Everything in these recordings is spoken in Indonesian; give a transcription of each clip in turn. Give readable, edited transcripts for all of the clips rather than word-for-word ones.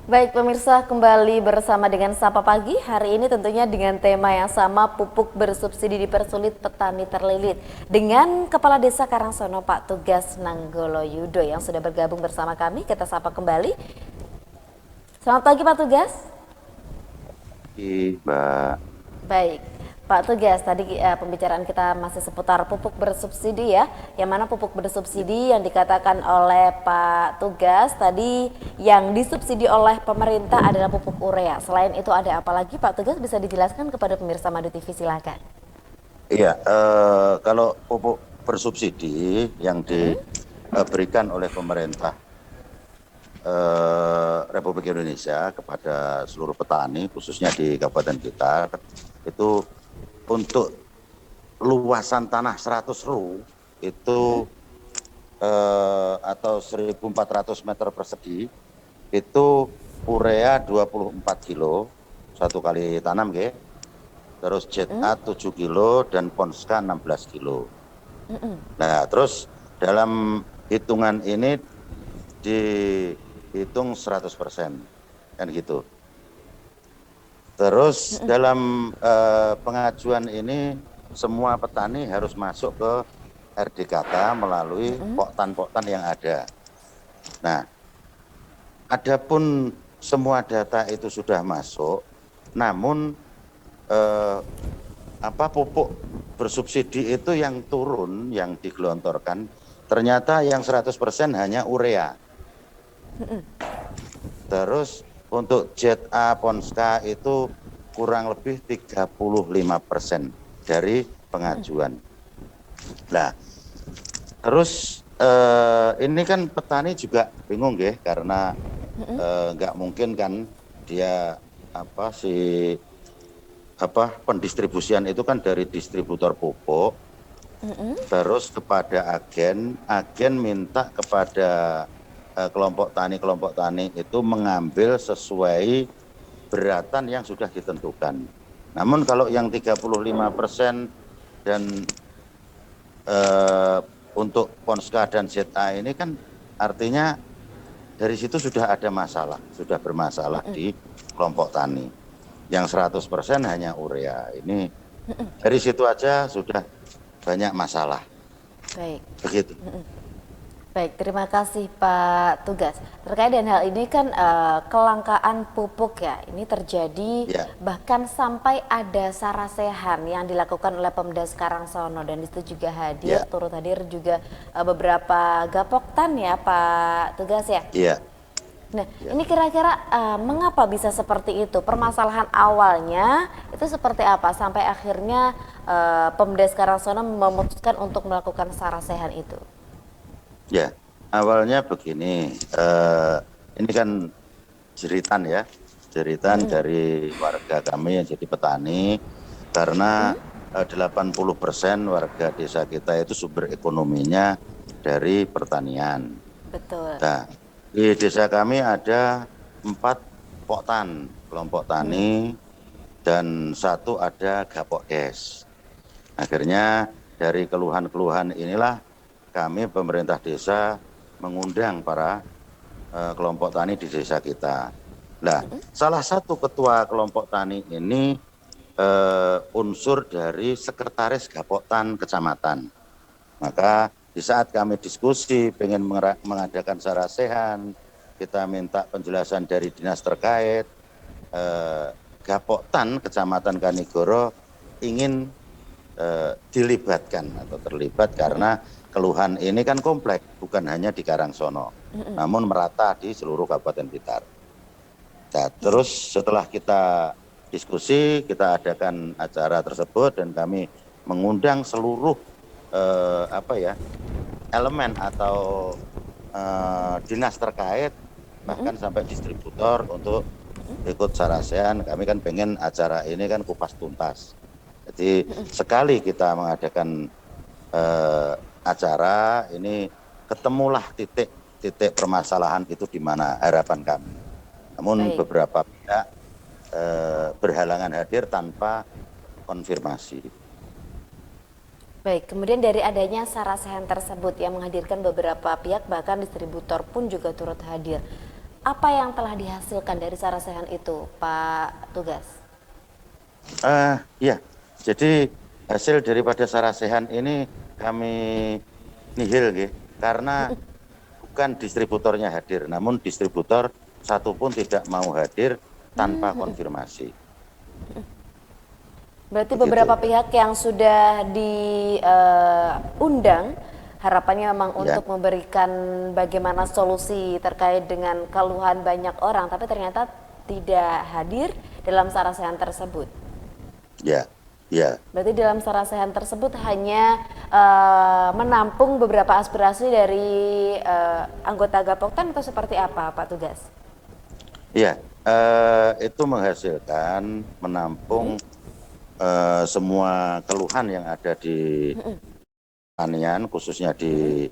Baik pemirsa, kembali bersama dengan Sapa Pagi. Hari ini tentunya dengan tema yang sama, pupuk bersubsidi dipersulit petani terlilit. Dengan Kepala Desa Karangsono Pak Tugas Nanggolo Yudo yang sudah bergabung bersama kami, kita sapa kembali. Selamat pagi Pak Tugas. Mbak. Baik, Pak Tugas, tadi pembicaraan kita masih seputar pupuk bersubsidi ya. Yang mana pupuk bersubsidi yang dikatakan oleh Pak Tugas tadi yang disubsidi oleh pemerintah adalah pupuk urea. Selain itu ada apa lagi Pak Tugas, bisa dijelaskan kepada pemirsa Madu TV, silakan. Iya, kalau pupuk bersubsidi yang diberikan oleh pemerintah Republik Indonesia kepada seluruh petani, khususnya di Kabupaten Blitar, itu untuk luasan tanah 100 ru itu atau 1.400 meter persegi itu urea 24 kilo satu kali tanam, terus ZA 7 kilo dan Ponska 16 kilo. Nah, terus dalam hitungan ini dihitung 100%, kan gitu. Terus dalam pengajuan ini semua petani harus masuk ke RDKK melalui poktan-poktan yang ada. Nah, adapun semua data itu sudah masuk, namun pupuk bersubsidi itu yang turun, yang digelontorkan, ternyata yang 100% hanya urea. Terus untuk ZA Ponska itu kurang lebih 35% dari pengajuan. Nah, terus ini kan petani juga bingung karena nggak mungkin kan dia pendistribusian itu kan dari distributor pupuk terus kepada agen minta kepada kelompok tani itu mengambil sesuai beratan yang sudah ditentukan. Namun kalau yang 35% dan untuk Ponska dan ZA ini kan artinya dari situ sudah ada masalah, sudah bermasalah di kelompok tani. Yang 100% hanya urea. Ini dari situ aja sudah banyak masalah. Baik. Begitu. Baik, terima kasih Pak Tugas. Terkait dengan hal ini kan kelangkaan pupuk ya, ini terjadi bahkan sampai ada sarasehan yang dilakukan oleh Pemdas Karangsono, dan itu juga hadir, turut hadir juga beberapa gapoktan ya Pak Tugas ya. Iya. Nah, ini kira-kira mengapa bisa seperti itu? Permasalahan awalnya itu seperti apa sampai akhirnya Pemdas Karangsono memutuskan untuk melakukan sarasehan itu? Ya, awalnya begini, ini kan jeritan dari warga kami yang jadi petani, karena 80% warga desa kita itu sumber ekonominya dari pertanian. Betul. Nah, di desa kami ada 4 poktan, kelompok tani, dan 1 ada gapokdes. Akhirnya dari keluhan-keluhan inilah kami pemerintah desa mengundang para kelompok tani di desa kita. Nah, salah satu ketua kelompok tani ini unsur dari sekretaris Gapoktan kecamatan. Maka di saat kami diskusi pengen mengadakan sarasehan, kita minta penjelasan dari dinas terkait, Gapoktan kecamatan Kanigoro ingin dilibatkan atau terlibat karena keluhan ini kan kompleks, bukan hanya di Karangsono, namun merata di seluruh Kabupaten Blitar. Nah, terus setelah kita diskusi, kita adakan acara tersebut dan kami mengundang seluruh elemen atau dinas terkait, bahkan sampai distributor untuk ikut sarasehan. Kami kan pengen acara ini kan kupas tuntas. Jadi sekali kita mengadakan acara ini, ketemulah titik permasalahan itu di mana, harapan kami. Namun beberapa pihak berhalangan hadir tanpa konfirmasi. Baik, kemudian dari adanya sarasehan tersebut yang menghadirkan beberapa pihak, bahkan distributor pun juga turut hadir. apa yang telah dihasilkan dari sarasehan itu, Pak Tugas? Ya, jadi hasil daripada sarasehan ini kami nihil, nggih, karena bukan distributornya hadir, namun distributor satupun tidak mau hadir tanpa konfirmasi. Berarti Begitu. beberapa pihak yang sudah diundang harapannya memang untuk memberikan bagaimana solusi terkait dengan keluhan banyak orang, tapi ternyata tidak hadir dalam sarasehan tersebut. Ya, ya. Berarti dalam sarasehan tersebut hanya menampung beberapa aspirasi dari anggota Gapoktan atau seperti apa, Pak Tugas? Ya, itu menghasilkan menampung semua keluhan yang ada di pertanian, khususnya di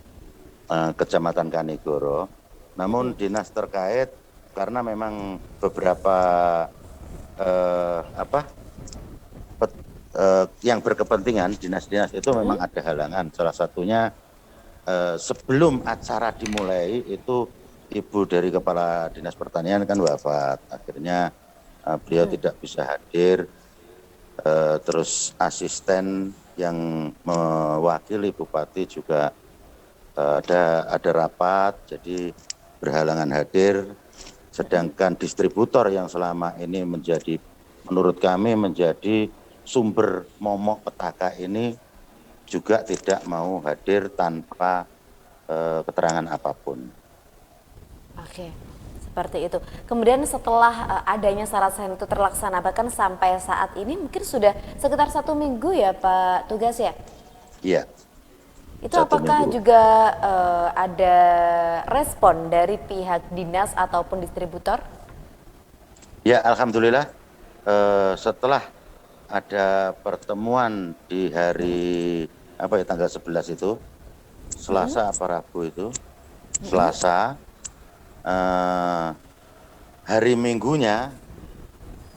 Kecamatan Kanigoro. Namun dinas terkait karena memang beberapa yang berkepentingan, dinas-dinas itu memang ada halangan. Salah satunya sebelum acara dimulai itu ibu dari kepala dinas pertanian kan wafat. Akhirnya beliau tidak bisa hadir. Terus asisten yang mewakili bupati juga ada rapat, jadi berhalangan hadir. Sedangkan distributor yang selama ini menurut kami menjadi sumber momok petaka ini juga tidak mau hadir tanpa keterangan apapun. Oke, seperti itu. Kemudian setelah adanya sarasehan itu terlaksana, bahkan sampai saat ini mungkin sudah sekitar 1 minggu ya Pak Tugas ya? Iya. Itu apakah juga ada respon dari pihak dinas ataupun distributor? Ya, alhamdulillah setelah ada pertemuan di hari tanggal 11 itu, Selasa apa Rabu itu, Selasa, hari Minggunya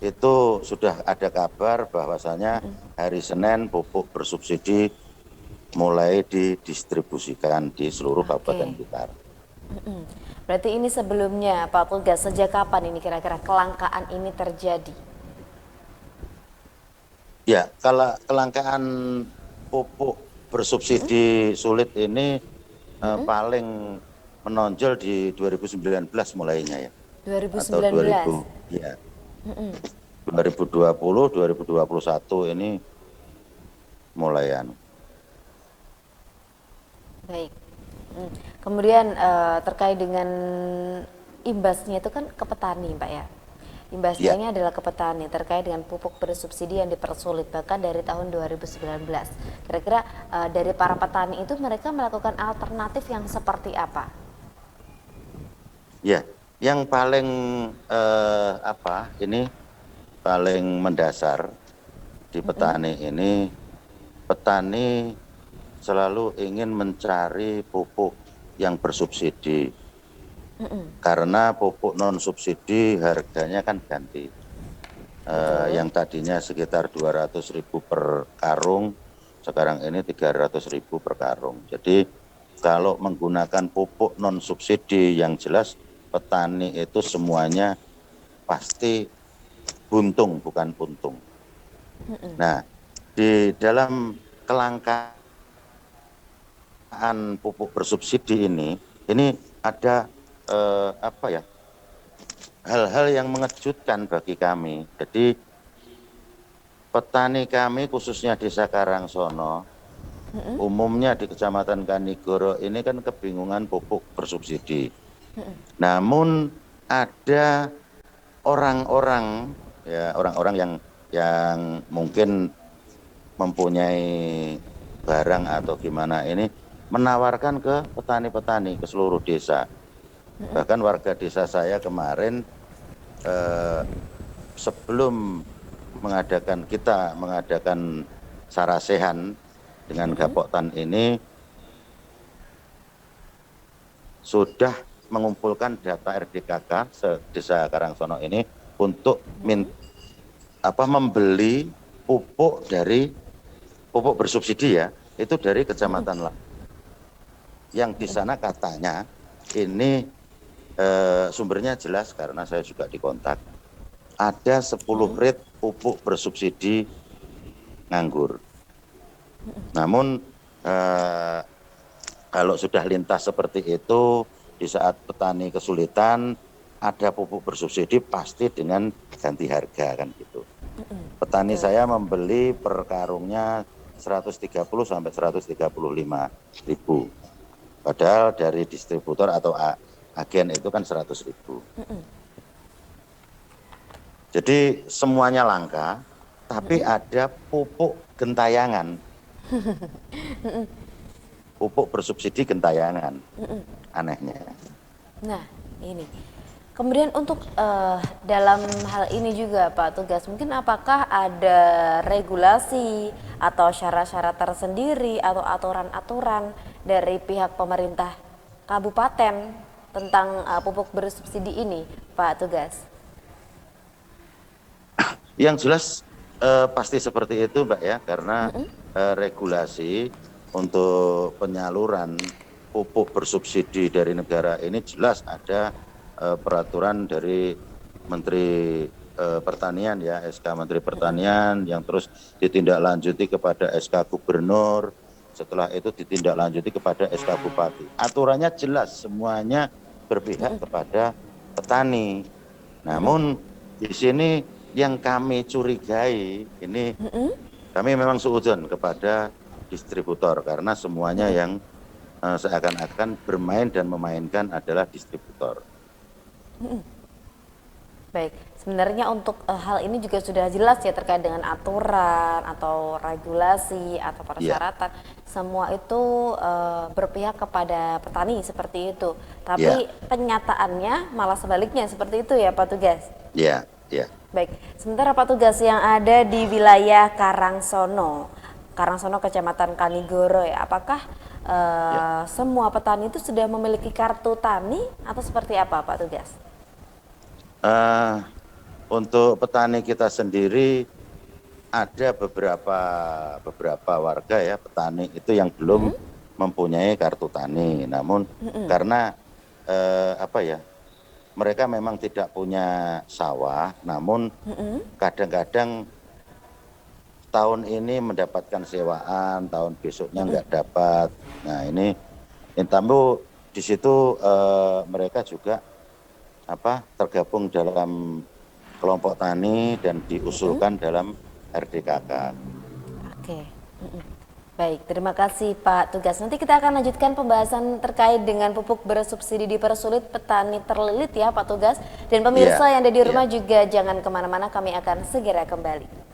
itu sudah ada kabar bahwasanya hari Senin pupuk bersubsidi mulai didistribusikan di seluruh Kabupaten Blitar. Berarti ini sebelumnya Pak Tugas, sejak kapan ini kira-kira kelangkaan ini terjadi? Ya, kalau kelangkaan pupuk bersubsidi sulit ini paling menonjol di 2019 mulainya ya. 2019? Atau 2020, 2021 ini mulaian. Baik. Kemudian terkait dengan imbasnya itu kan ke petani Pak ya? Imbasnya ini adalah ke petani terkait dengan pupuk bersubsidi yang dipersulit bahkan dari tahun 2019. Kira-kira dari para petani itu mereka melakukan alternatif yang seperti apa? Ya, yang paling paling mendasar di petani ini, petani selalu ingin mencari pupuk yang bersubsidi. Karena pupuk non subsidi harganya kan ganti. Yang tadinya sekitar 200.000 per karung, sekarang ini 300.000 per karung. Jadi kalau menggunakan pupuk non subsidi yang jelas petani itu semuanya pasti buntung bukan puntung. Nah, di dalam kelangkaan pupuk bersubsidi ini ada hal-hal yang mengejutkan bagi kami. Jadi petani kami khususnya Desa Karangsono, umumnya di Kecamatan Kanigoro ini kan kebingungan pupuk bersubsidi. Namun ada orang-orang yang mungkin mempunyai barang atau gimana ini menawarkan ke petani-petani ke seluruh desa. Bahkan warga desa saya kemarin sebelum kita mengadakan sarasehan dengan Gapoktan ini sudah mengumpulkan data RDKK Desa Karangsono ini untuk membeli pupuk bersubsidi ya, itu dari kecamatan yang di sana katanya ini sumbernya jelas karena saya juga dikontak. Ada 10 rate pupuk bersubsidi nganggur. Namun kalau sudah lintas seperti itu, di saat petani kesulitan, ada pupuk bersubsidi pasti dengan ganti harga kan gitu. Petani saya membeli per karungnya 130 sampai 135 ribu. Padahal dari distributor atau agen itu kan 100 ribu. Jadi semuanya langka, tapi ada pupuk gentayangan. Pupuk bersubsidi gentayangan. Anehnya. Nah, ini. Kemudian untuk dalam hal ini juga Pak Tugas, mungkin apakah ada regulasi atau syarat-syarat tersendiri atau aturan-aturan dari pihak pemerintah kabupaten tentang pupuk bersubsidi ini, Pak Tugas? Yang jelas pasti seperti itu Mbak ya, karena regulasi untuk penyaluran pupuk bersubsidi dari negara ini jelas ada peraturan dari Menteri Pertanian ya, SK Menteri Pertanian yang terus ditindaklanjuti kepada SK Gubernur, setelah itu ditindaklanjuti kepada SK Bupati. Aturannya jelas, semuanya berpihak kepada petani. Namun di sini yang kami curigai ini, kami memang suudzon kepada distributor karena semuanya yang seakan-akan bermain dan memainkan adalah distributor. Baik, sebenarnya untuk hal ini juga sudah jelas ya terkait dengan aturan atau regulasi atau persyaratan, semua itu berpihak kepada petani seperti itu. Tapi penyataannya malah sebaliknya seperti itu ya Pak Tugas? Iya. Baik, sementara Pak Tugas yang ada di wilayah Karangsono Kecamatan Kanigoro ya, apakah semua petani itu sudah memiliki kartu tani atau seperti apa Pak Tugas? Untuk petani kita sendiri ada beberapa warga ya petani itu yang belum mempunyai kartu tani. Namun karena mereka memang tidak punya sawah, namun kadang-kadang tahun ini mendapatkan sewaan, tahun besoknya nggak dapat. Nah ini tambah di situ mereka juga tergabung dalam kelompok tani dan diusulkan dalam RDKK. Oke. Baik, terima kasih Pak Tugas. Nanti kita akan lanjutkan pembahasan terkait dengan pupuk bersubsidi dipersulit petani terlilit ya Pak Tugas. Dan pemirsa yang ada di rumah juga jangan kemana-mana, kami akan segera kembali.